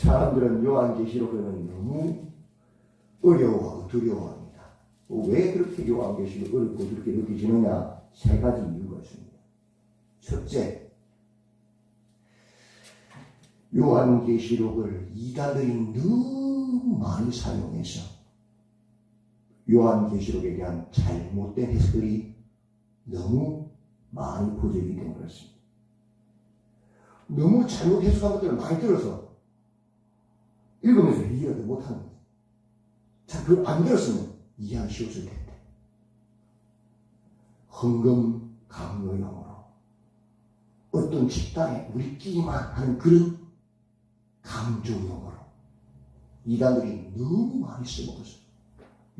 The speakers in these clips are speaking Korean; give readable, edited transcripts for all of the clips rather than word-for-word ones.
사람들은 요한계시록을 너무 어려워하고 두려워합니다. 왜 그렇게 요한계시록이 어렵고 그렇게 느껴지느냐? 세 가지 이유가 있습니다. 첫째, 요한계시록을 이단들이 너무 많이 사용해서 요한계시록에 대한 잘못된 해석들이 너무 많이 포진이 된 것입니다. 너무 잘못 해석한 것들을 많이 들어서 읽으면서 이해가 못하는 거예요. 자, 그걸 안 들었으면 이해하기 쉬웠을 텐데. 헌금 강요용으로 어떤 집단에 우리끼리만 하는 그런 강조용으로 이단들이 너무 많이 써먹었어요.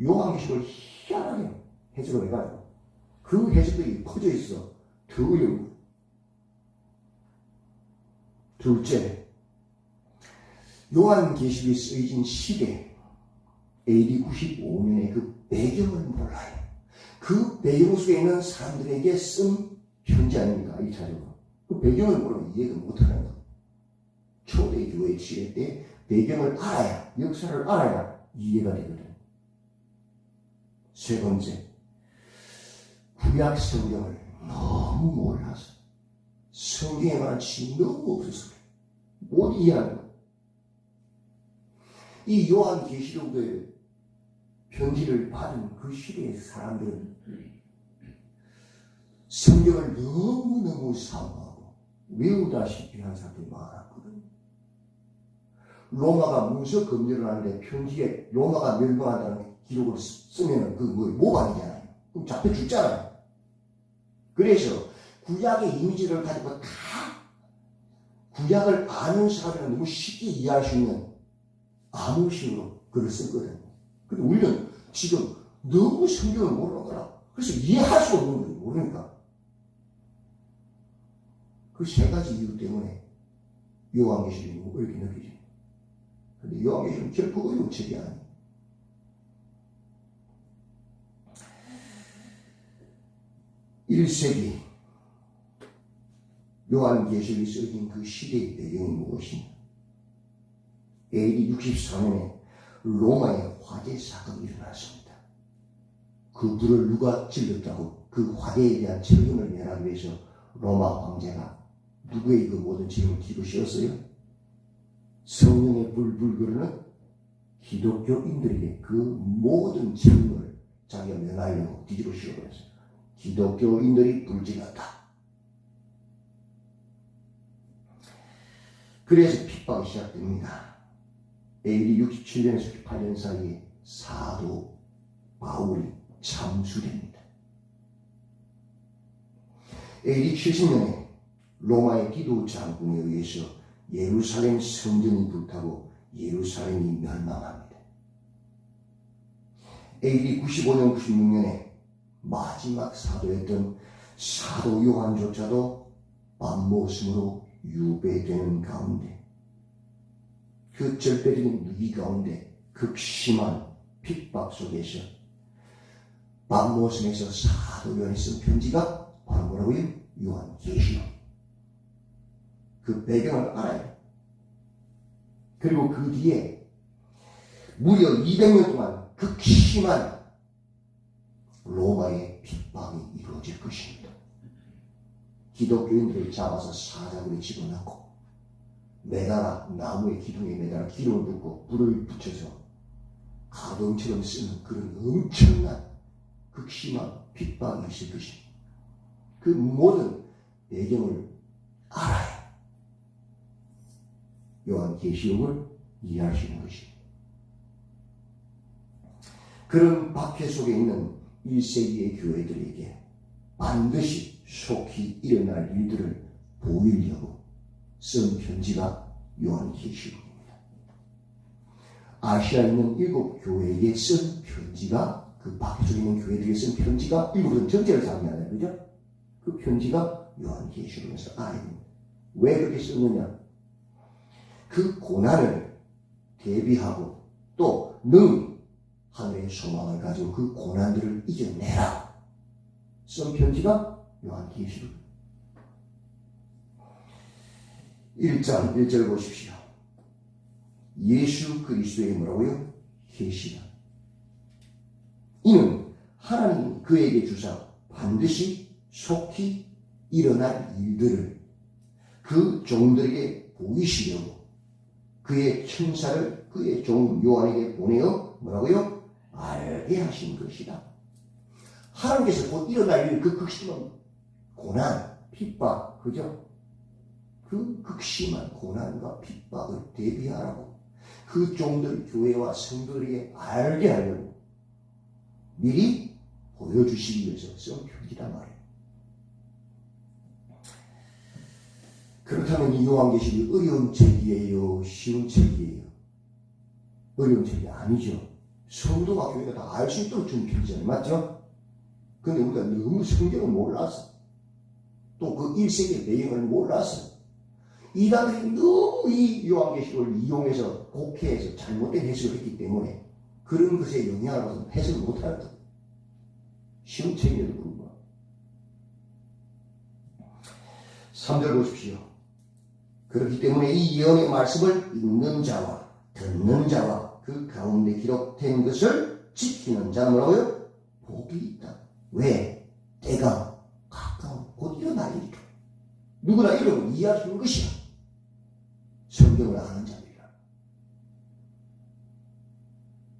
요한계시록을 희한하게 해석을 해가지고 그 해석들이 퍼져 있어 더 어려운 거예요. 둘째, 요한계시록이 쓰여진 시대 AD 95년의 그 배경을 몰라요. 그 배경 속에 있는 사람들에게 쓴 편지 아닙니까? 1차적으로. 그 배경을 모르면 이해가 못하는 거예요. 초대 교회 시대 때 배경을 알아야, 역사를 알아야 이해가 되거든. 세 번째, 구약 성경을 너무 몰라서 성경에 관한 지식이 너무 없어서 못 이해하는 거예요. 이 요한계시록의 편지를 받은 그 시대의 사람들은 성경을 너무너무 사모하고 외우다시피 한 사람들이 많았거든요. 로마가 문서 검열을 하는데 편지에 로마가 멸망한다는 기록을 쓰면 그 모방이잖아요. 그럼 잡혀 죽잖아요. 그래서 구약의 이미지를 가지고 다 구약을 아는 사람은 너무 쉽게 이해할 수 있는 암호식으로 글을 썼거든요. 근데 우리는 지금 너무 성경을 모르는 거라. 그래서 이해할 수 없는 거예요. 모르니까. 그 세 가지 이유 때문에 요한계시록이 너무 어렵게 느껴져요. 근데 요한계시록은 결코 어려운 책이 아니에요. (1세기) 요한계시록이 쓰여진 그 시대의 배경이 무엇이냐? AD 64년에 로마의 화재 사건이 일어났습니다. 그 불을 누가 질렀다고 그 화재에 대한 책임을 내라고 해서 로마 황제가 누구의 그 모든 책임을 뒤로 씌웠어요? 성령의 불그르는 기독교인들에게 그 모든 책임을 자기가 면하려고 뒤집어 씌워버렸어요. 기독교인들이 불질렀다. 그래서 핍박이 시작됩니다. AD 67년에서 68년 사이에 사도 바울이 참수됩니다. AD 70년에 로마의 기도 장군에 의해서 예루살렘 성전이 불타고 예루살렘이 멸망합니다. AD 95년, 96년에 마지막 사도였던 사도 요한조차도 밤모습으로 유배되는 가운데 그 절대적인 위기 가운데 극심한 핍박 속에서 밤모습에서 사도 요한이 쓴 편지가 바로 뭐라고요? 요한계시록. 그 배경을 알아요. 그리고 그 뒤에 무려 200년 동안 극심한 로마의 핍박이 이루어질 것입니다. 기독교인들을 잡아서 사자굴에 집어넣고 매달아 나무의 기둥에 매달아 기름을 붓고 불을 붙여서 가동처럼 쓰는 그런 엄청난 극심한 핍박이 있을 것입니다. 그 모든 배경을 알아야 요한계시록을 이해할 수 있는 것입니다. 그런 박해 속에 있는 1세기의 교회들에게 반드시 속히 일어날 일들을 보이려고 쓴 편지가 요한계시록입니다. 아시아에 있는 7교회에게 쓴 편지가 그 박해 속에 있는 교회들에게 쓴 편지가 일부는 전제를 상기하는 거죠. 그 편지가 요한계시록에서 알아야 됩니다. 왜 그렇게 썼느냐? 그 고난을 대비하고 또 능 하늘의 소망을 가지고 그 고난들을 이겨내라. 쓴 편지가 요한계시록. 1장 1절 보십시오. 예수 그리스도의 뭐라고요? 계시다. 이는 하나님이 그에게 주사 반드시 속히 일어날 일들을 그 종들에게 보이시려고 그의 천사를 그의 종 요한에게 보내어 뭐라고요? 알게 하신 것이다. 하나님께서 곧 일어날 일, 그 극심한 고난, 핍박, 그죠? 그 극심한 고난과 핍박을 대비하라고 그 종들 교회와 성도들에게 알게 하려고 미리 보여주시기 위해서 쓴 표기단 말이에요. 그렇다면 이 요한계시록이 어려운 책이에요? 쉬운 책이에요? 어려운 책이 아니죠. 성도와 교회가 다 알 수 있도록 준 편지잖아요. 맞죠? 근데 우리가 너무 성경을 몰라서 또 그 1세기의 배경을 몰라서 이단들이 너무 이 요한계시록을 이용해서 곡해해서 잘못된 해석을 했기 때문에 그런 것에 영향을 받아서 해석을 못하는 거예요. 쉬운 책임에도 불구하고. 3절 보십시오. 그렇기 때문에 이 예언의 말씀을 읽는 자와 듣는 자와 그 가운데 기록된 것을 지키는 자는 뭐라고요? 복이 있다. 왜? 때가 가까운 곧 일어날 일이다. 누구나 이름을 이해할 수 있는 것이야. 성경을 아는 자들이라.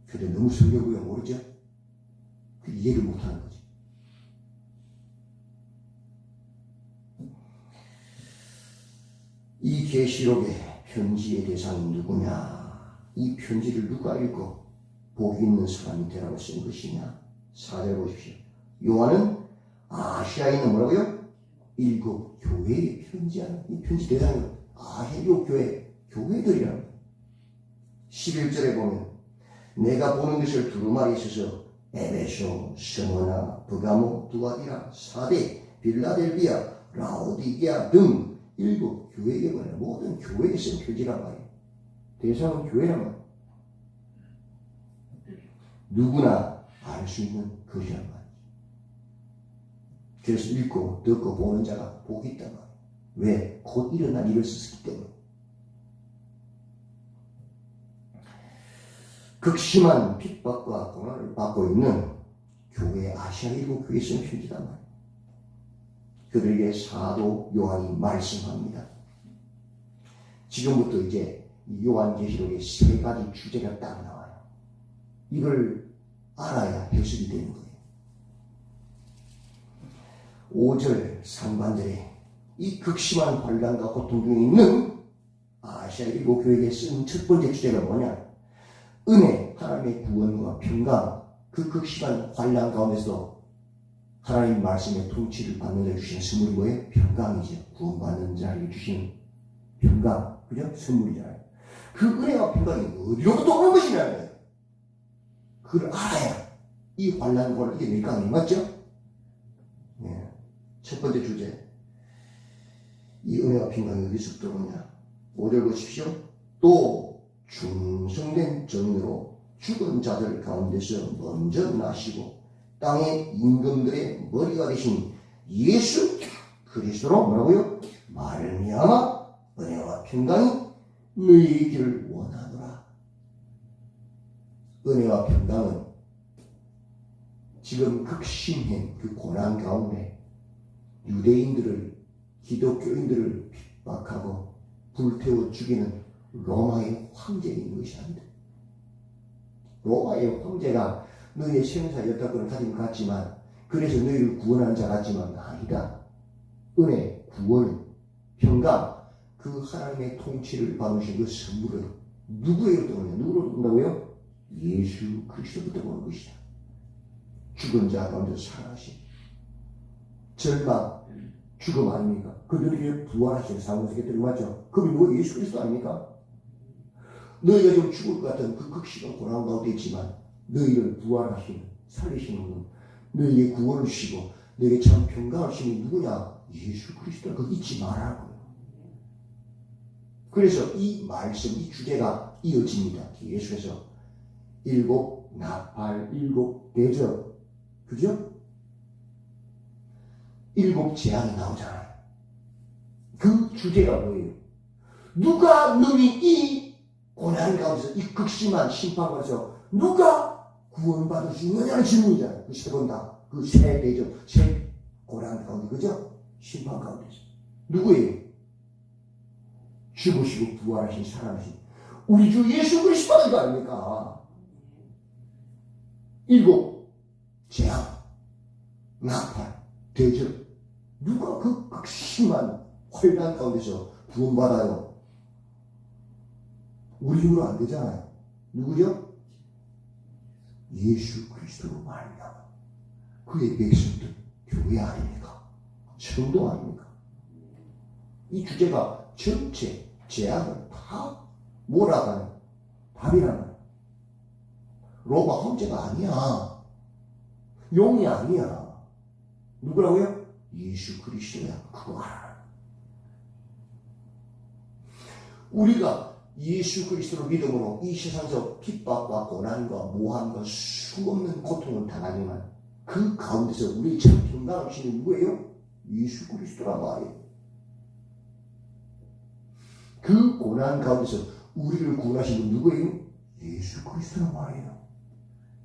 그런데 너무 성경을 모르죠? 그 이해를 못하는 거지. 이 계시록의 편지의 대상이 누구냐? 이 편지를 누가 읽고 복 있는 사람이 되라고 쓴 것이냐? 4절 보십시오. 요한은 아시아에 있는 뭐라고요? 7 교회의 편지하는 이 편지 대상이 아시아 7 교회들이라는 거예요. 11절에 보면 내가 보는 것을 두루마리 있어서 에베소, 스무나, 브가모, 두아디라, 사데, 빌라델비아, 라오디게아 등 7 교회에 보내는 모든 교회에 쓴 표지란 말이에요. 대상은 교회란 말이에요. 누구나 알 수 있는 것이란 말이에요. 그래서 읽고 듣고 보는 자가 복이 있단 말이에요. 왜? 곧 일어날 일을 썼기 때문에. 극심한 핍박과 고난을 받고 있는 교회 아시아 7 교회에 쓴 편지단 말이에요. 그들에게 사도 요한이 말씀합니다. 지금부터 이제 요한계시록의 3가지 주제가 딱 나와요. 이걸 알아야 해석이 되는 거예요. 5절 상반절에 이 극심한 환난과 고통 중에 있는 아시아 7 교회에게 쓴 첫 번째 주제가 뭐냐? 은혜, 하나님의 구원과 평강, 그 극심한 환난 가운데서 하나님 말씀의 통치를 받는 자에게 주시는 선물이 뭐예요? 평강이죠. 구원받는 자에게 주시는 평강, 그죠? 선물이잖아요. 그 은혜와 평강이 어디로부터 오는 것이냐는 거예요. 그걸 알아야 이 환난과 이겨낼 거 아니에요? 맞죠? 네. 첫 번째 주제. 이 은혜와 평강이 어디서부터 오냐? 5절 보십시오. 또 중성된 정으로 죽은 자들 가운데서 먼저 나시고 땅의 임금들의 머리가 되신 예수 그리스도로 뭐라고요? 말미암아 은혜와 평강이 너희에게 있기를 원하노라. 은혜와 평강은 지금 극심한 그 고난 가운데 유대인들을, 기독교인들을 핍박하고 불태워 죽이는 로마의 황제에 있는 것이 아니다. 로마의 황제가 너희의 생사 여타권을 가진 것 같지만, 그래서 너희를 구원하는 자 같지만 아니다. 은혜, 구원, 평강, 그 하나님의 통치를 받으신 그 선물은 누구에게부터 오냐? 누구로 온다고요? 예수 그리스도부터 오는 것이다. 죽은 자 가운데 살아나신 절망, 죽음 아닙니까? 그들에게 부활하신 사무세계들이 맞죠? 그게 누구? 예수 그리스도 아닙니까? 너희가 지금 죽을 것 같은 그 극심한 고난 가운데 있지만 너희를 부활하시는, 살리시는 분, 너희에게 구원을 주시고 너희에게 참 평강을 주시는 누구냐? 예수 그리스도. 그거 잊지 말라고요. 그래서 이 말씀, 이 주제가 이어집니다. 예수께서 7 나팔, 7 대접, 그죠? 7 재앙이 나오잖아요. 그 주제가 뭐예요? 누가 너희 이 고난 고난 가운데서 이 극심한 심판 가운데서 누가 구원받을 수 있느냐는 질문이잖아요. 그 세 번 다. 그 세 대접, 세 고난 가운데, 그죠? 심판 가운데서. 누구예요? 죽으시고 부활하신 살아나신 우리 주 예수 그리스도가 이거 아닙니까? 일곱 재앙, 나팔, 대접. 누가 그 극심한 환난 가운데서 구원받아요? 우리 힘으로 안 되잖아요. 누구죠? 예수 그리스도로 말미암아 그의 백성들, 교회 아닙니까? 성도 아닙니까? 이 주제가 전체 재앙을 다 몰아가는 답이라는 로마 황제가 아니야. 용이 아니야. 누구라고요? 예수 그리스도야. 그거 알아. 우리가 예수 그리스도를 믿음으로 이 세상에서 핍박과 고난과 모함과 수없는 고통을 당하지만 그 가운데서 우리의 참 평강을 주시는 누구예요? 예수 그리스도란 말이에요. 그 고난 가운데서 우리를 구원하신 분 누구예요? 예수 그리스도란 말이에요.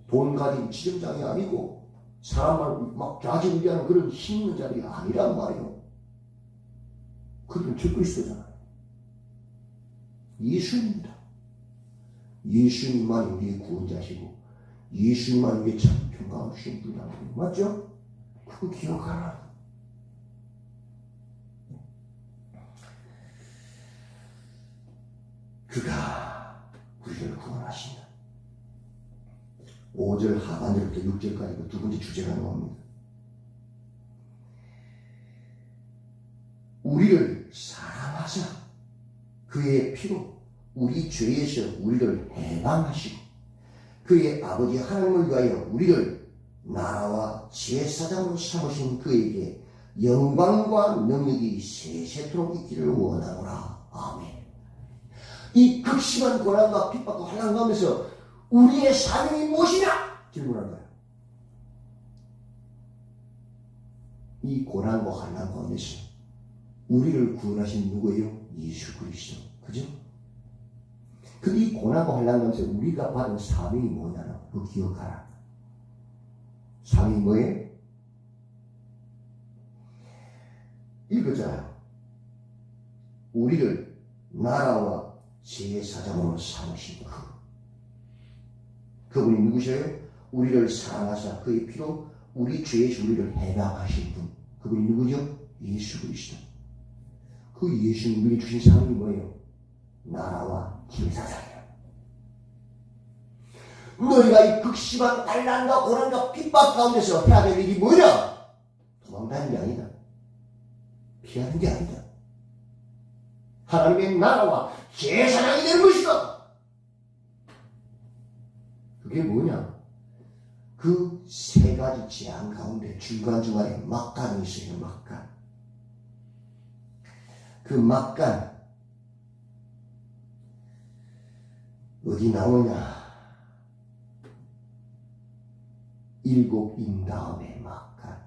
돈 가진 지점장이 아니고 사람을 막 좌지우지하는 그런 힘 있는 자리가 아니란 말이에요. 그건 저 그리스도잖아요. 예수님입니다. 예수님만 우리의 구원자시고 예수님만 우리의 참 평강을 주신 분이란 말이에요. 맞죠? 그거 기억하라. 그가 우리를 구원하신다. 5절 하반절부터 6절까지 그 두 번째 주제가 나옵니다. 우리를 사랑하사 그의 피로 우리 죄에서 우리를 해방하시고 그의 아버지 하나님을 위하여 우리를 나라와 제사장으로 삼으신 그에게 영광과 능력이 세세토록 있기를 원하노라. 아멘. 이 극심한 고난과 핍박과 환난 가운데서 우리의 사명이 무엇이냐? 질문한 거예요. 이 고난과 환난 가운데서 우리를 구원하신 누구예요? 예수 그리스도. 그죠? 그 이 고난과 환난 가운데서 우리가 받은 사명이 뭐냐는 그거 기억하라. 사명이 뭐예요? 읽었잖아요. 우리를 나라와 제사장으로 삼으신 그분이 누구셔요? 우리를 사랑하사 그의 피로 우리 죄에서 우리를 해방하신 분. 그분이 누구죠? 예수 그리스도. 그 예수님 우리 주신 사명이 뭐예요? 나라와 제사장이에요. 너희가 이 극심한 환난과 고난과 핍박 가운데서 해야 될 일이 뭐냐? 도망다니는 게 아니다. 피하는 게 아니다. 하나님의 나라와 제사장이 되는 것이다. 그게 뭐냐? 그 세 가지 재앙 가운데 중간중간에 막간이 있어요. 막간. 그 막간 어디 나오냐? 일곱 인 다음에 막간,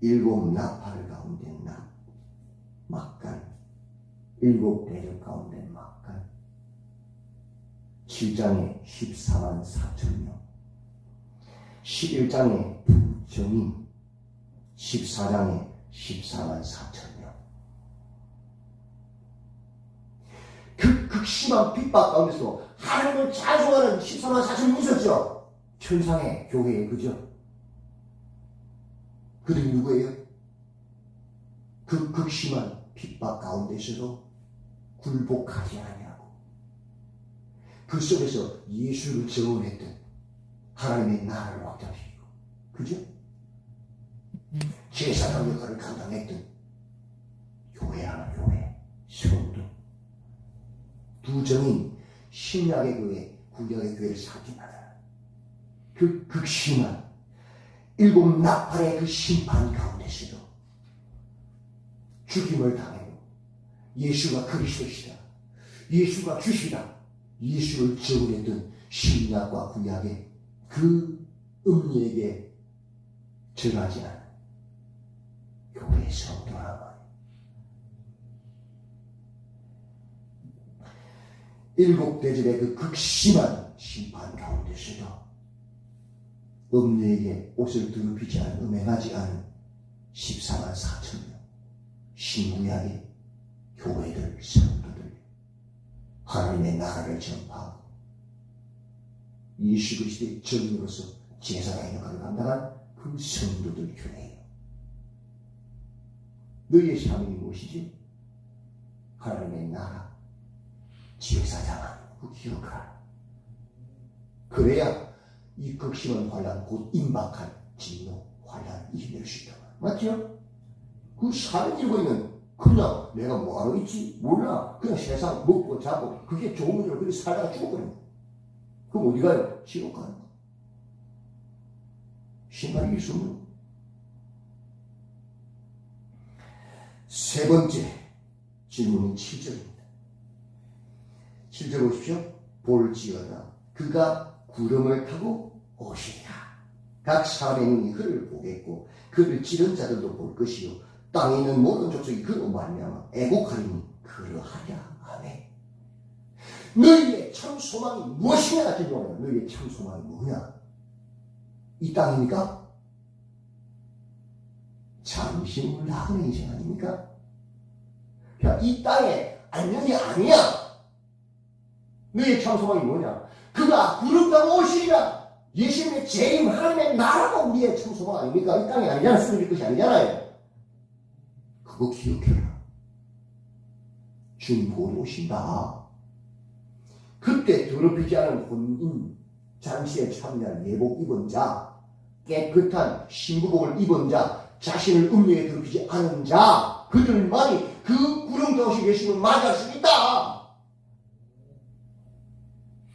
일곱 나팔 가운데 막간, 일곱 대접 가운데 막간, 7장에 14만 4천 명, 11장에 부정인, 14장에 14만 4천 명. 그 극심한 핍박 가운데서 하나님을 찬송하는 14만 4천 명이 있었죠. 천상의 교회에. 그죠? 그들이 누구예요? 그 극심한 핍박 가운데 있어서 굴복하지 아니하고 그 속에서 예수를 증언했던 하나님의 나라를 확장시키고, 그죠? 제사장 역할을 감당했던 교회라는 교회, 성도. 두 정인, 신약의 교회, 구약의 교회를 상징하다. 그 극심한 일곱 나팔의 그 심판 가운데서도 죽임을 당하고 예수가 그리스도시다, 예수가 주시다, 예수를 증언했던 신약과 구약의 그 음녀에게 절하지 않은 교회의 성도라고. 일곱 대접의 그 극심한 심판 가운데서도 음녀에게 옷을 더럽히지 않은, 음행하지 않은 14만 4천 명 신구약의 교회들, 성도들, 하나님의 나라를 전파하고 예수 그리스도의 증인으로서 제사장의 역할을 감당한 그 성도들 교회예요. 너희의 사명이 무엇이지? 하나님의 나라 제사장하는 그 기억하라. 그래야 이 극심한 환란, 곧 임박한 진노 환란을 이겨낼 수 있다. 맞죠? 그 사명 이루고 있는, 그냥 내가 뭐하러 있지? 몰라. 그냥 세상 먹고 자고 그게 좋은 줄 그렇게 살다가 죽어버려. 그럼 어디 가요? 지옥 가요. 신발 이길 수 없는. 세 번째 질문은 7절입니다. 7절 보십시오. 볼지어다 그가 구름을 타고 오시리라. 각 사람의 눈이 그를 보겠고 그를 찌른 자들도 볼 것이요 땅에 있는 모든 족속이 그로 말미암아 애곡하리니 그러하랴. 아멘. 너희의 참 소망이 무엇이냐? 질문하면 너희의 참 소망이 뭐냐? 이 땅입니까? 잠시 물러가는 인생 아닙니까? 그러니까 이 땅에 안녕이 아니야. 너희의 참 소망이 뭐냐? 그가 구름 타고 오시리라. 예수님의 재림, 하나님의 나라가 우리의 참 소망 아닙니까? 이 땅이 아니잖아. 쓰러질 것이 아니잖아요. 그거 기억해라. 주님 보러 오신다. 그때 더럽히지 않은 혼인 잔치에 참여한 예복 입은 자, 깨끗한 신부복을 입은 자, 자신을 음녀에 더럽히지 않은 자, 그들만이 그 구름 가오신 예수님을 맞이할 수 있다.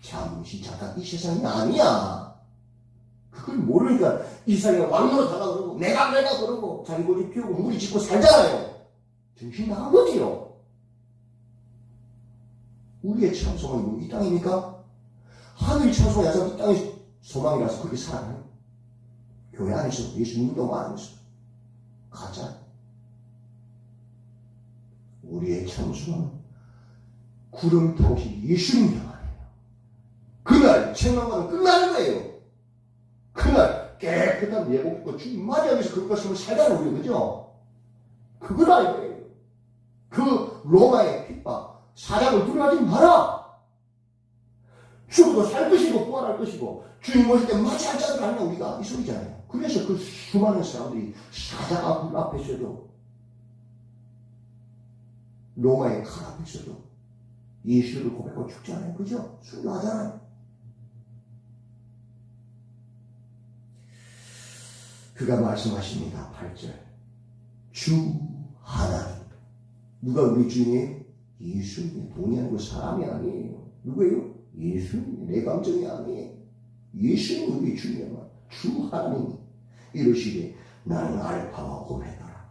잠시 잠깐 이 세상이 아니야. 그걸 모르니까 이 세상에 왕노릇 하라 그러고 내가 그러고 자기 고집 피우고 무리 짓고 살잖아요. 정신 나간 거지요. 우리의 참 소망이 이 땅입니까? 하늘이 참 소망이라서 이 땅의 소망이라서 그렇게 살아가요. 교회 안에서 예수 운동 안 하면서 가자. 우리의 참 소망은 구름 타오신 예수님이란 말이에요. 그날 책망과는 끝나는 거예요. 그날 깨끗한 예복 입고 주님 맞이하면서 그것과 삶을 살자는 우리 그죠? 그걸 알고 해요. 그 로마의 핍박, 사장을 두려워하지 마라. 죽어도 살 것이고 부활할 것이고 주님 오실 때 맞이할 자들 아니냐 우리가 이 소리잖아요. 그래서 그 수많은 사람들이 사자가 불 앞에서도 로마의 칼 앞에서도 예수를 고백하고 죽잖아요. 그죠? 순교하잖아요. 그가 말씀하십니다. 8절. 주 하나님. 누가 우리 주님이에요? 예수님. 돈이 아니고 사람이 아니에요. 누구예요? 예수님. 내 감정이 아니에요. 예수님 우리 주님이야. 주 하나님. 이러시되 나는 알파와 오메가라.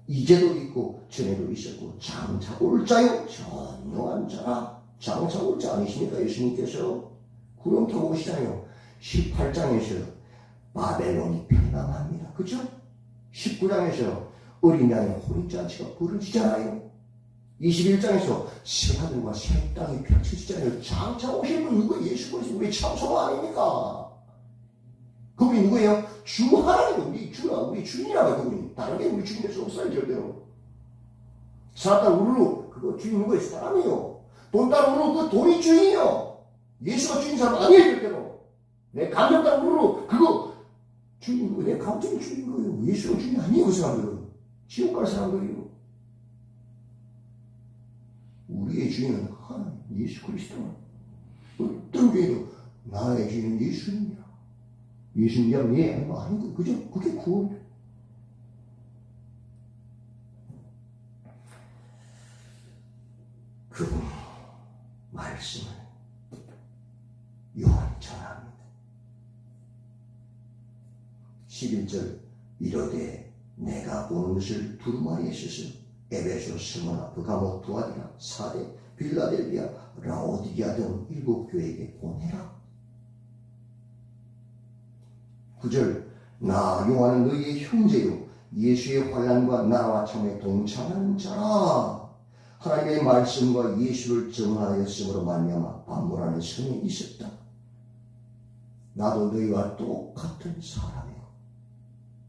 이제도 있고 전에도 있었고 장차 올 자요 전능한 자라. 장차 올 자 아니십니까? 예수님께서 구름 타고 오시잖아요. 18장에서 바벨론이 팽망합니다. 그죠? 19장에서 어린 양의 혼인잔치가 벌어지잖아요. 21장에서 새 하늘과 새 땅이 펼쳐지잖아요. 장차 오실 분 누구? 예수 그리스도 우리 참 소망 아닙니까? 그분이 누구예요? 주 하나님, 우리 주라, 우리 주인이라고 그분이. 다른 게 우리 주인 될 수 없어요, 절대로. 사람 우르르, 그거 주인 누구예요? 사람이요. 돈 따라 우르르, 그 돈이 주인이요. 예수가 주인 사람 아니에요, 절대로. 내 감정 따라 우르르, 그거 주인 누구? 내 감정이 주인 거예요. 예수가 주인 아니에요, 그 사람들은. 지옥 갈 사람들이요. 우리의 주인은 하나님, 예수 그리스도. 어떤 교회도 나의 주인은 예수님이야. 예수님이라면 예, 아니고 아니고 그죠? 그게 구원이에요. 그분 말씀을 요한이 전합니다. 11절 이르되 내가 오는 것을 두루마리에 써서 에베소, 스무나, 브가모, 두아디라, 사데, 빌라델비아, 라오디게아 등 7교회에게 보내라. 9절 나 요한은 너희의 형제요 예수의 환난과 나와 참에 동참하는 자라. 하나님의 말씀과 예수를 정하였으므로 말미암아 반모라는 성에 있었다. 나도 너희와 똑같은 사람이고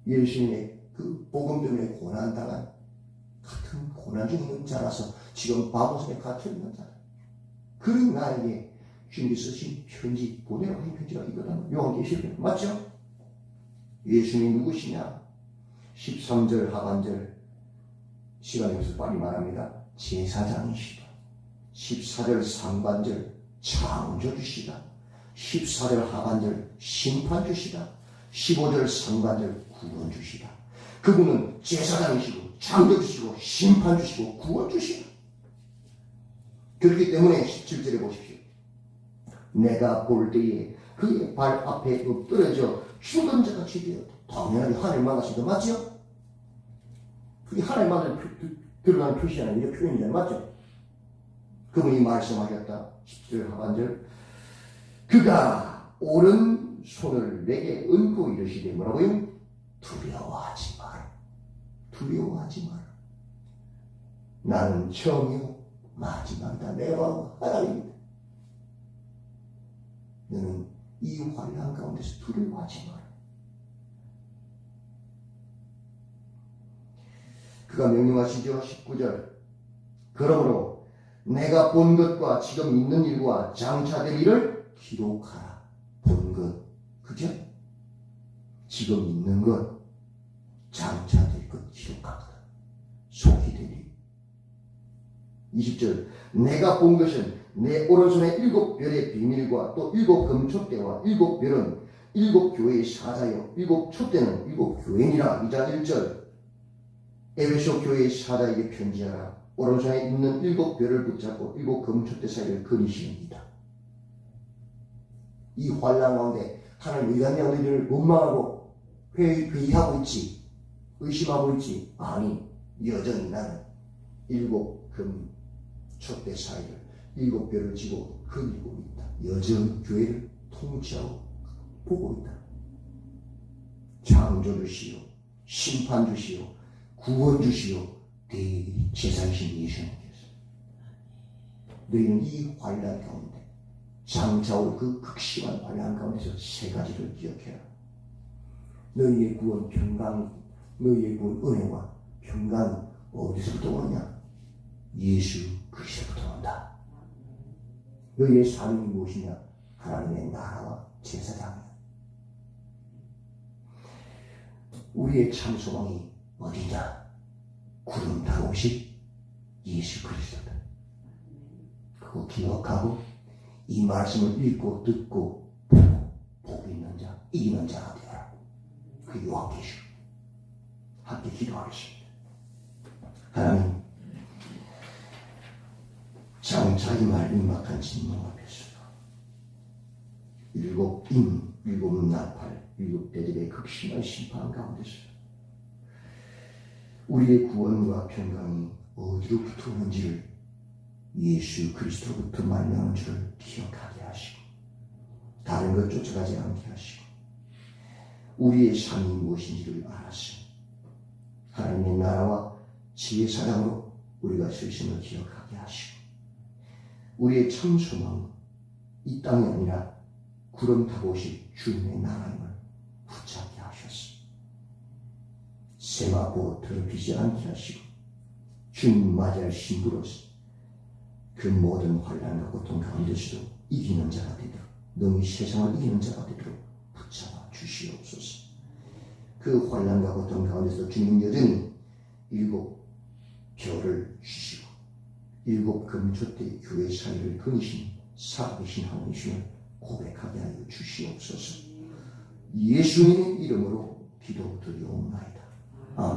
예수님의 그 복음 때문에 고난당한 같은 고난 중에 있는 자라서 지금 바보섬에 갇혀 있는 자다. 그런 나에게 주님께서 쓰신 편지, 보내라고 한 편지가 이거다. 요한계시록 맞죠? 예수님이 누구시냐? 13절 하반절 시간이 없어서 빨리 말합니다. 제사장이시다. 14절 상반절 창조주시다. 14절 하반절 심판주시다. 15절 상반절 구원주시다. 그분은 제사장이시고 창조주시고 심판주시고 구원주시다. 그렇기 때문에 17절에 보십시오. 내가 볼 때에 그의 발 앞에 엎드려져 죽은 자같이 되었다. 당연하게 하늘 만나시다. 맞죠? 그게 하늘만을 들어가는 표시 아니에요? 표현이잖아요. 맞죠? 그분이 말씀하셨다. 10절 하반절. 그가 오른손을 내게 얹고 이르시되 뭐라고요? 두려워하지 마라. 두려워하지 마라. 나는 처음이요 마지막이다. 내가 하나님이다. 너는 이 환난 가운데서 두려워하지 마라. 그가 명령하시죠. 19절. 그러므로 내가 본 것과 지금 있는 일과 장차될 일을 기록하라. 본 것, 그죠? 지금 있는 것, 장차될 것 기록하라. 속이 되리. 20절. 내가 본 것은 내 오른손에 7별의 비밀과 또 7 금촛대와 7별은 7 교회의 사자요 7 촛대는 7 교회니라. 2장 1절. 에베소 교회의 사자에게 편지하라. 오른손에 있는 7별을 붙잡고 7 금촛대 사이를 거니시옵니다. 이 환난 가운데 하나님 의한 양들을 원망하고 회의하고 있지, 의심하고 있지. 아니, 여전히 나는 7 금촛대 사이를 7별을 지고 거니고 있다. 여전히 교회를 통치하고 보고 있다. 창조주시요 심판주시요 구원주시요 대제사이신 예수님께서 너희는 이 환난 가운데 장차올 그 극심한 환난 가운데서 3가지를 기억해라. 너희의 구원 평강, 너희의 구원 은혜와 평강은 어디서부터 오느냐? 예수 그리스도부터 온다. 너희의 삶이 무엇이냐? 하나님의 나라와 제사장이야. 우리의 참 소망이 어디냐? 구름 타고 오실 예수 그리스도다. 그거 기억하고 이 말씀을 읽고 듣고 보고 복 있는 자, 이기는 자가 되어라. 그 요한계시록 함께 기도하겠습니다. 하나님, 장차 이 말 임박한 진노 앞에서 7 임, 7 나팔, 7 대접의 극심한 심판 가운데서 우리의 구원과 평강이 어디로부터 오는지를 예수 그리스도로부터 말미암은 줄을 기억하게 하시고 다른 것 쫓아가지 않게 하시고 우리의 삶이 무엇인지를 알았으니 하나님의 나라와 지혜 사랑으로 우리가 스심을 기억하게 하시고 우리의 참 소망은 이 땅이 아니라 구름 타고 오실 주님의 나라임을 붙잡게 하셨습니다. 세마포 더럽히지 않게 하시고 주님 맞이할 신부로서 그 모든 환난과 고통 가운데서도 이기는 자가 되도록 너희 세상을 이기는 자가 되도록 붙잡아 주시옵소서. 그 환난과 고통 가운데서 주님 여전히 7 별을 주시고 7 금촛대 교회 사이를 거니신 살아계신 하나님이심을 고백하게 하여 주시옵소서. 예수님의 이름으로 기도드리옵나이다. 아멘.